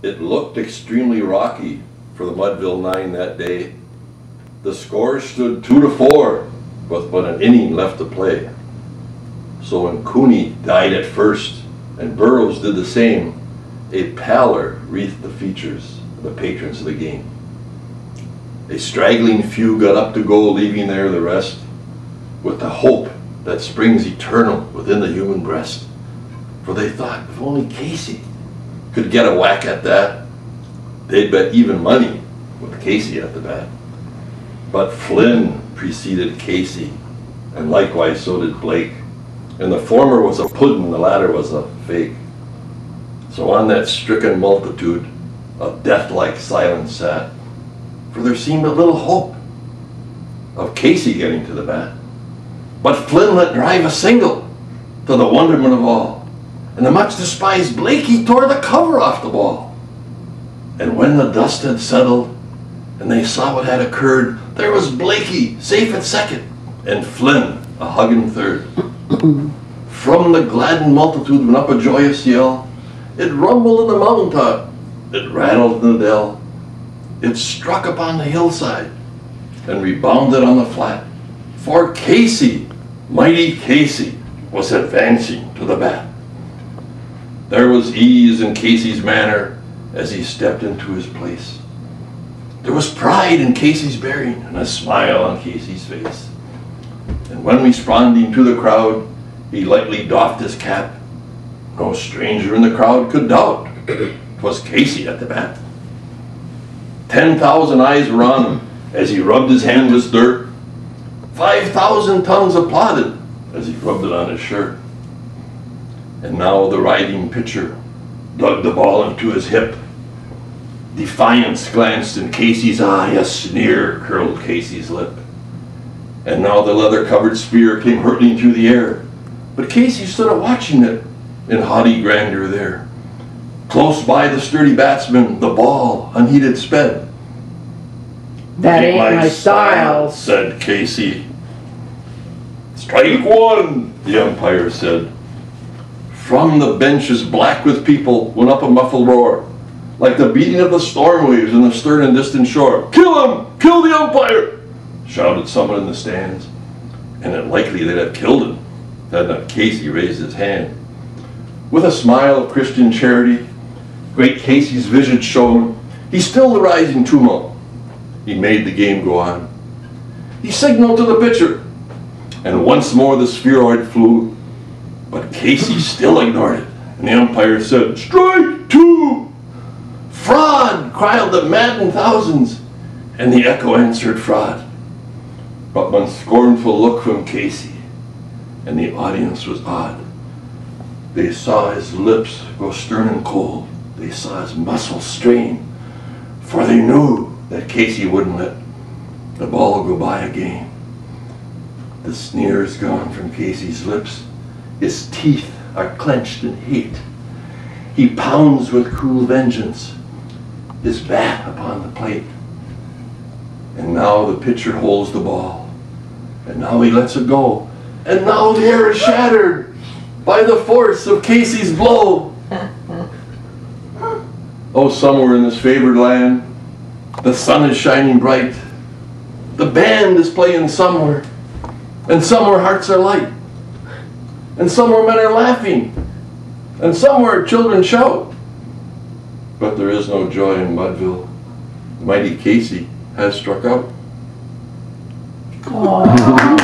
It looked extremely rocky for the Mudville Nine that day. The score stood 2-4 with but an inning left to play. So when Cooney died at first and Barrows did the same, a pallor wreathed the features of the patrons of the game. A straggling few got up to go, leaving there the rest, with the hope that springs eternal within the human breast. For they thought if only Casey could get a whack at that, they'd bet even money with Casey at the bat. But Flynn preceded Casey, and likewise so did Blake. And the former was a puddin', the latter was a fake. So on that stricken multitude, a death-like silence sat, for there seemed but little hope of Casey getting to the bat. But Flynn let drive a single, to the wonderment of all, and the much despised Blakey tore the cover off the ball. And when the dust had settled, and they saw what had occurred, there was Blakey safe at second, and Flynn a hugging third. From the gladdened multitude went up a joyous yell. It rumbled in the mountaintop, it rattled in the dell, it struck upon the hillside, and rebounded on the flat. For Casey, mighty Casey, was advancing to the bat. There was ease in Casey's manner as he stepped into his place. There was pride in Casey's bearing and a smile on Casey's face. And when responding to the crowd, he lightly doffed his cap. No stranger in the crowd could doubt 'twas Casey at the bat. 10,000 eyes were on him as he rubbed his hand with dirt. 5,000 tongues applauded as he rubbed it on his shirt. And now the riding pitcher dug the ball into his hip. Defiance glanced in Casey's eye, a sneer curled Casey's lip. And now the leather-covered spear came hurtling through the air, but Casey stood a-watching it in haughty grandeur there. Close by the sturdy batsman, the ball unheeded sped. That ain't my style, said Casey. Strike one, the umpire said. From the benches black with people went up a muffled roar, like the beating of the storm waves in the stern and distant shore. Kill him! Kill the umpire! Shouted someone in the stands. And it likely they'd have killed him had not Casey raised his hand. With a smile of Christian charity, great Casey's visage shone. He stilled the rising tumult. He made the game go on. He signaled to the pitcher, and once more the spheroid flew. But Casey still ignored it, and the umpire said, "Strike two!" "Fraud!" cried the maddened thousands, and the echo answered fraud. But one scornful look from Casey, and the audience was awed. They saw his lips go stern and cold. They saw his muscles strain, for they knew that Casey wouldn't let the ball go by again. The sneer is gone from Casey's lips. His teeth are clenched in hate. He pounds with cruel vengeance his bat upon the plate. And now the pitcher holds the ball. And now he lets it go. And now the air is shattered by the force of Casey's blow. Oh, somewhere in this favored land, the sun is shining bright. The band is playing somewhere. And somewhere hearts are light. And somewhere men are laughing. And somewhere children shout. But there is no joy in Mudville. Mighty Casey has struck out. Aww.